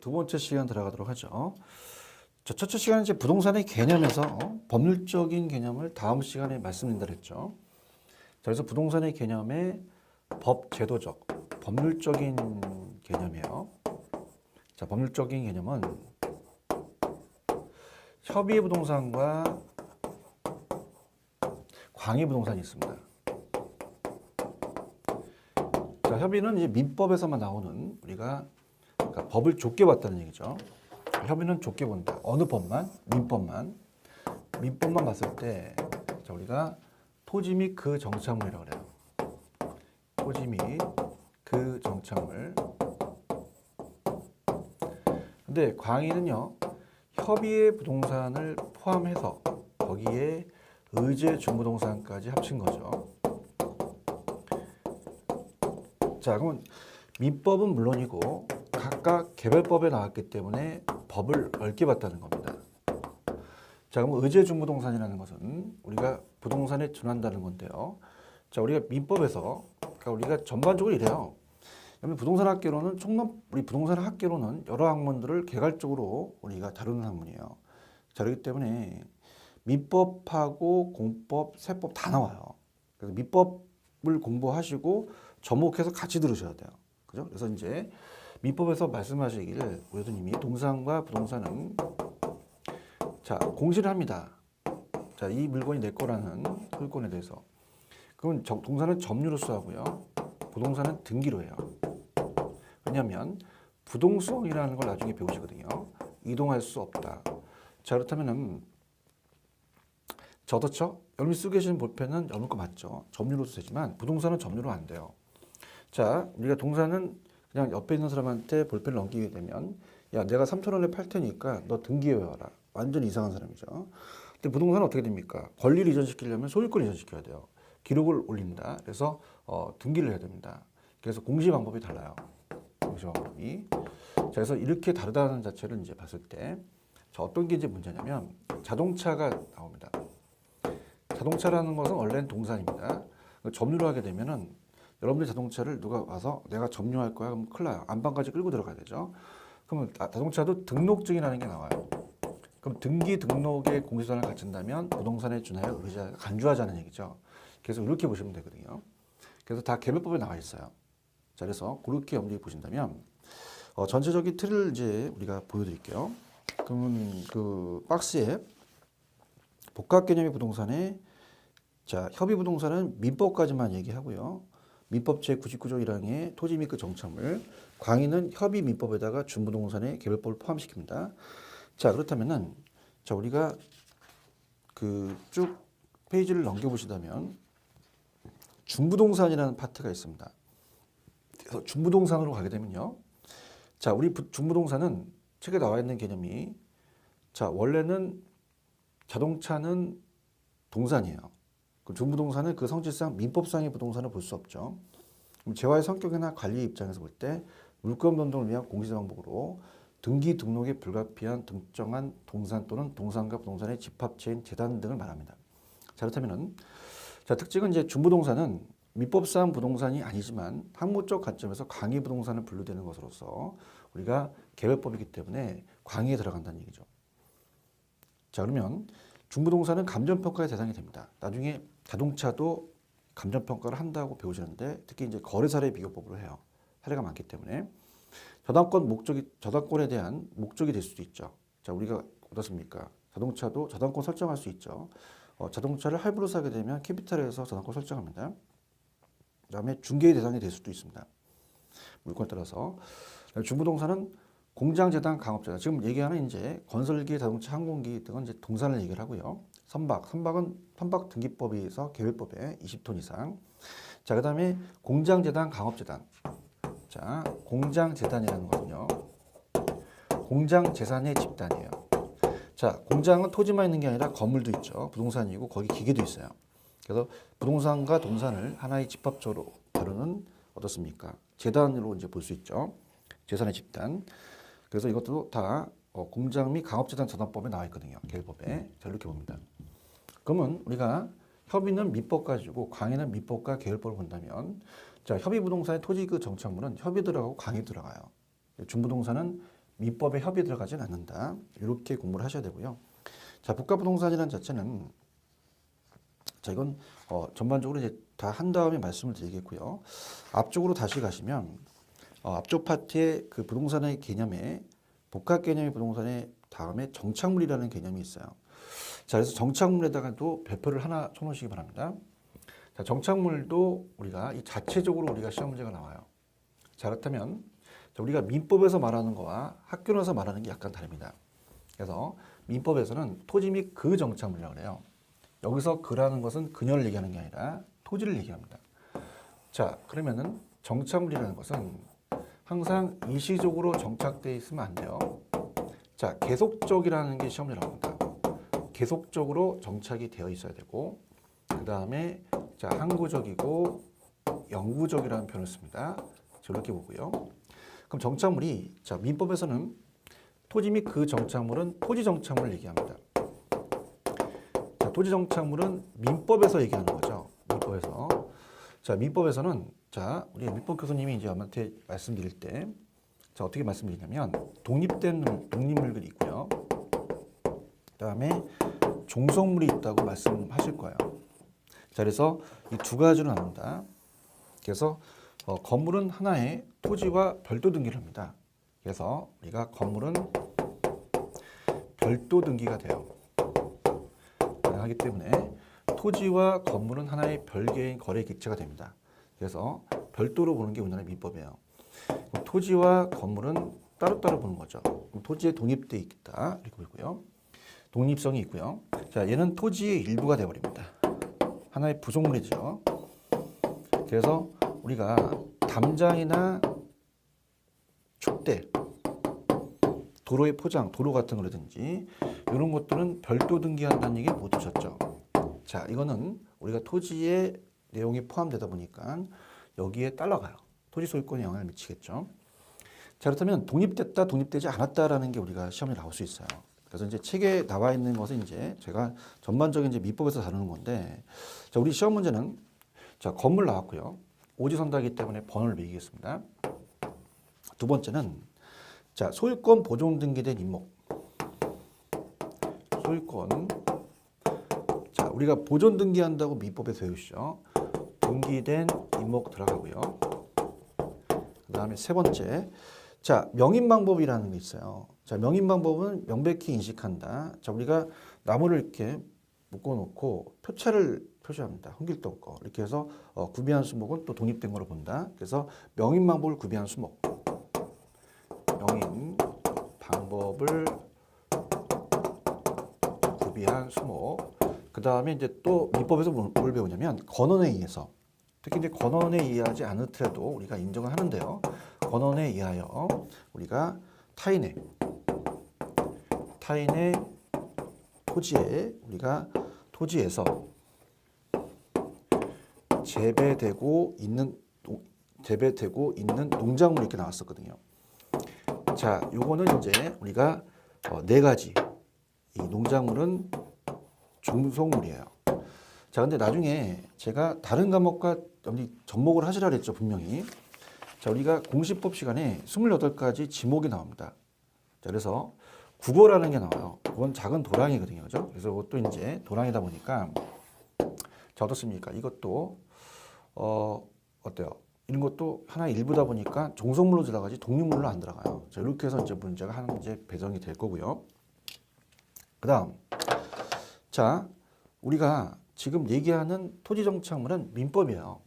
두 번째 시간 들어가도록 하죠. 자, 첫째 시간은 이제 부동산의 개념에서 법률적인 개념을 다음 시간에 말씀드린다 그랬죠. 자, 그래서 부동산의 개념의 법제도적, 법률적인 개념이에요. 자, 법률적인 개념은 협의 부동산과 광의 부동산이 있습니다. 자, 협의는 이제 민법에서만 나오는 우리가 그러니까 법을 좁게 봤다는 얘기죠. 협의는 좁게 본다. 어느 법만? 민법만. 민법만 봤을 때 자, 우리가 토지 및 그 정착물이라고 그래요. 토지 및 그 정착물. 근데 광의는요. 협의의 부동산을 포함해서 거기에 의제 중부동산까지 합친 거죠. 자, 그러면 민법은 물론이고 각각 개별법에 나왔기 때문에 법을 넓게 봤다는 겁니다. 자, 그럼 의제 중부동산이라는 것은 우리가 부동산에 준한다는 건데요. 자, 우리가 민법에서 그러니까 우리가 전반적으로 이래요. 부동산 학계로는 우리 부동산 학계로는 여러 학문들을 개괄적으로 우리가 다루는 학문이에요. 자, 그렇기 때문에 민법하고 공법, 세법 다 나와요. 그래서 민법을 공부하시고 접목해서 같이 들으셔야 돼요. 그죠? 그래서 이제 민법에서 말씀하시기를 우리 교수님이 동산과 부동산은 자, 공시를 합니다. 자, 이 물건이 내 거라는 소유권에 대해서. 그럼 동산은 점유로서 하고요. 부동산은 등기로 해요. 왜냐하면 부동성이라는 걸 나중에 배우시거든요. 이동할 수 없다. 자, 그렇다면은 저도쵸? 여러분이 쓰고 계신 볼펜은 여러분 거 맞죠? 점유로서 되지만 부동산은 점유로 안 돼요. 자, 우리가 동산은 그냥 옆에 있는 사람한테 볼펜을 넘기게 되면 야, 내가 3,000원에 팔 테니까 너 등기해 와라. 완전 이상한 사람이죠. 근데 부동산은 어떻게 됩니까? 권리를 이전시키려면 소유권을 이전시켜야 돼요. 기록을 올린다. 그래서 등기를 해야 됩니다. 그래서 공시 방법이 달라요. 공시 방법이. 자, 그래서 이렇게 다르다는 자체를 이제 봤을 때 자, 어떤 게 이제 문제냐면 자동차가 나옵니다. 자동차라는 것은 원래는 동산입니다. 점유를 하게 되면은 여러분들 자동차를 누가 와서 내가 점유할 거야 그럼 큰일 나요. 안방까지 끌고 들어가야 되죠. 그러면 자동차도 등록증이라는 게 나와요. 그럼 등기 등록의 공시선을 갖춘다면 부동산에 준하여 의자가 간주하자는 얘기죠. 그래서 이렇게 보시면 되거든요. 그래서 다 개별법에 나와 있어요. 자, 그래서 그렇게 염두에 보신다면 전체적인 틀을 이제 우리가 보여드릴게요. 그러면 그 박스에 복합 개념의 부동산에 자, 협의 부동산은 민법까지만 얘기하고요. 민법 제99조 1항의 토지 및 그 정착물, 광의는 협의 민법에다가 준부동산의 개별법을 포함시킵니다. 자, 그렇다면은 자, 우리가 그 쭉 페이지를 넘겨보시다면 중부동산이라는 파트가 있습니다. 그래서 중부동산으로 가게 되면요. 자, 우리 중부동산은 책에 나와 있는 개념이 자, 원래는 자동차는 동산이에요. 중부동산은 그 성질상 민법상의 부동산을 볼 수 없죠. 재화의 성격이나 관리 입장에서 볼 때 물권 변동을 위한 공시 방법으로 등기 등록에 불가피한 특정한 동산 또는 동산과 부동산의 집합체인 재단 등을 말합니다. 자, 그렇다면은 자, 특징은 이제 중부동산은 민법상 부동산이 아니지만 학문적 관점에서 광의 부동산을 분류되는 것으로서 우리가 개별법이기 때문에 광의에 들어간다는 얘기죠. 자, 그러면 중부동산은 감정평가의 대상이 됩니다. 나중에 자동차도 감정평가를 한다고 배우시는데 특히 이제 거래사례 비교법으로 해요. 사례가 많기 때문에 저당권에 대한 목적이 될 수도 있죠. 자, 우리가 어떻습니까? 자동차도 저당권 설정할 수 있죠. 자동차를 할부로 사게 되면 캐피탈에서 저당권 설정합니다. 그다음에 중개의 대상이 될 수도 있습니다. 물건에 따라서 중부동산은 공장재단, 강업재단 지금 얘기하는 이제 건설기, 자동차, 항공기 등은 이제 동산을 얘기를 하고요. 선박은 선박 등기법에서 개별법에 20톤 이상. 자, 그다음에 공장재단, 강업재단. 자, 공장재단이라는 거는요. 공장재산의 집단이에요. 자, 공장은 토지만 있는 게 아니라 건물도 있죠. 부동산이고 거기 기계도 있어요. 그래서 부동산과 동산을 하나의 집합적으로 다루는 어떻습니까? 재단으로 이제 볼 수 있죠. 재산의 집단. 그래서 이것도 다 공장 및 강업재단 저당법에 나와 있거든요. 개별법에. 자, 이렇게 봅니다. 그러면 우리가 협의는 민법 가지고 광의는 민법과 개별법을 본다면 자, 협의 부동산의 토지 그 정착물은 협의 들어가고 광의 들어가요. 중부동산은 민법에 협의 들어가지는 않는다. 이렇게 공부를 하셔야 되고요. 자, 복합부동산이라는 자체는 자, 이건 전반적으로 이제 다 한 다음에 말씀을 드리겠고요. 앞쪽으로 다시 가시면 앞쪽 파트에 그 부동산의 개념에 복합 개념의 부동산의 다음에 정착물이라는 개념이 있어요. 자, 그래서 정착물에다가도 별표를 하나 쳐놓으시기 바랍니다. 자, 정착물도 우리가 이 자체적으로 우리가 시험 문제가 나와요. 자, 그렇다면 우리가 민법에서 말하는 거와 학교에서 말하는 게 약간 다릅니다. 그래서 민법에서는 토지 및 그 정착물이라고 해요. 여기서 그라는 것은 그녀를 얘기하는 게 아니라 토지를 얘기합니다. 자, 그러면은 정착물이라는 것은 항상 일시적으로 정착되어 있으면 안 돼요. 자, 계속적이라는 게 시험에 나옵니다. 계속적으로 정착이 되어 있어야 되고, 그 다음에 자, 항구적이고 영구적이라는 표현을 씁니다. 이렇게 보고요. 그럼 정착물이 자, 민법에서는 토지 및 그 정착물은 토지 정착물을 얘기합니다. 자, 토지 정착물은 민법에서 얘기하는 거죠. 민법에서. 자, 민법에서는 자, 우리 민법 교수님이 이제 저한테 말씀드릴 때 자, 어떻게 말씀드리냐면 독립된 독립물들이 있고요. 그다음에 종속물이 있다고 말씀하실 거예요. 자, 그래서 이 두 가지로 나눕니다. 그래서 건물은 하나의 토지와 별도 등기를 합니다. 그래서 우리가 건물은 별도 등기가 돼요. 하기 때문에 토지와 건물은 하나의 별개인 거래 객체가 됩니다. 그래서 별도로 보는 게 우리나라 민법이에요. 토지와 건물은 따로따로 보는 거죠. 토지에 독립되어 있다 이렇게 보고요. 독립성이 있고요. 자, 얘는 토지의 일부가 되어버립니다. 하나의 부속물이죠. 그래서 우리가 담장이나 축대, 도로의 포장, 도로 같은 거라든지 이런 것들은 별도 등기한다는 얘기 못 들으셨죠? 자, 이거는 우리가 토지의 내용이 포함되다 보니까 여기에 따라가요. 토지 소유권에 영향을 미치겠죠. 자, 그렇다면 독립됐다, 독립되지 않았다라는 게 우리가 시험에 나올 수 있어요. 그래서 이제 책에 나와 있는 것은 이제 제가 전반적인 이제 민법에서 다루는 건데, 자, 우리 시험 문제는 자, 건물 나왔고요. 오지선다이기 때문에 번호를 매기겠습니다. 두 번째는 자, 소유권 보존 등기된 임목. 소유권. 자, 우리가 보존 등기한다고 민법에서 외우시죠. 등기된 임목 들어가고요. 그 다음에 세 번째. 자, 명인 방법이라는 게 있어요. 자, 명인 방법은 명백히 인식한다. 자, 우리가 나무를 이렇게 묶어놓고 표체를 표시합니다. 흥길도 없고. 이렇게 해서 구비한 수목은 또 독립된 걸로 본다. 그래서 명인 방법을 구비한 수목. 명인 방법을 구비한 수목. 그 다음에 이제 또 민법에서 뭘 배우냐면 권원에 의해서. 특히 이제 권원에 의하지 않더라도 우리가 인정을 하는데요. 권원에 의하여 우리가 타인의 토지에 우리가 토지에서 재배되고 있는 농작물이 이렇게 나왔었거든요. 자, 요거는 이제 우리가 네 가지 이 농작물은 종속물이에요. 자, 근데 나중에 제가 다른 과목과 접목을 하시라 그랬죠, 분명히. 자, 우리가 공시법 시간에 28가지 지목이 나옵니다. 자, 그래서 국어라는 게 나와요. 그건 작은 도랑이거든요. 그죠? 그래서 그것도 이제 도랑이다 보니까 자, 어떻습니까? 이것도 어때요? 이런 것도 하나의 일부다 보니까 종속물로 들어가지 독립물로 안 들어가요. 자, 이렇게 해서 이제 문제가 한 문제 배정이 될 거고요. 그다음 자, 우리가 지금 얘기하는 토지 정착물은 민법이에요.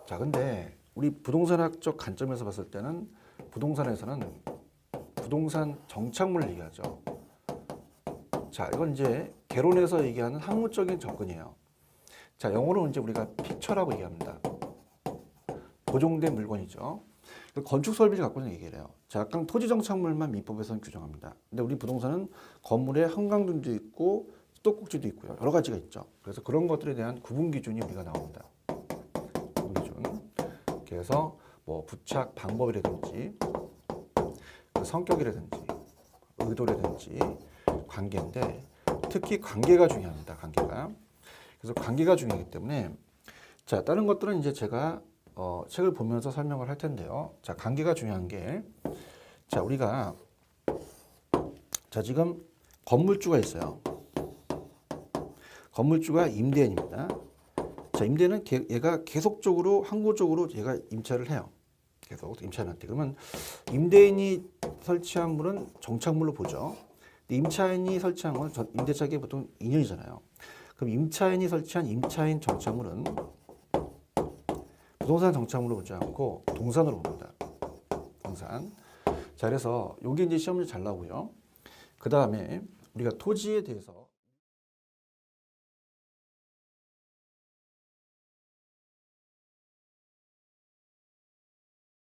자, 근데 우리 부동산학적 관점에서 봤을 때는 부동산에서는 부동산 정착물을 얘기하죠. 자, 이건 이제 개론에서 얘기하는 학문적인 접근이에요. 자, 영어로 이제 우리가 픽처라고 얘기합니다. 보존된 물건이죠. 건축 설비를 갖고 있는 얘기를 해요. 자, 약간 토지 정착물만 민법에서는 규정합니다. 근데 우리 부동산은 건물에 한강등도 있고 수도꼭지도 있고요. 여러 가지가 있죠. 그래서 그런 것들에 대한 구분 기준이 우리가 나옵니다. 구분 기준. 그래서 뭐 부착 방법이라든지 성격이라든지 의도라든지 관계인데 특히 관계가 중요합니다. 관계가. 그래서 관계가 중요하기 때문에 자, 다른 것들은 이제 제가 책을 보면서 설명을 할 텐데요. 자, 관계가 중요한 게 자, 우리가 자, 지금 건물주가 있어요. 건물주가 임대인입니다. 자, 임대인은 얘가 계속적으로 항구적으로 얘가 임차를 해요. 계속 임차인한테. 그러면 임대인이 설치한 물은 정착물로 보죠. 근데 임차인이 설치한 건 임대차기 보통 2년이잖아요. 그럼 임차인이 설치한 임차인 정착물은 부동산 정착물로 보지 않고 동산으로 봅니다. 동산. 자, 그래서 요게 이제 시험에 잘 나오고요. 그 다음에 우리가 토지에 대해서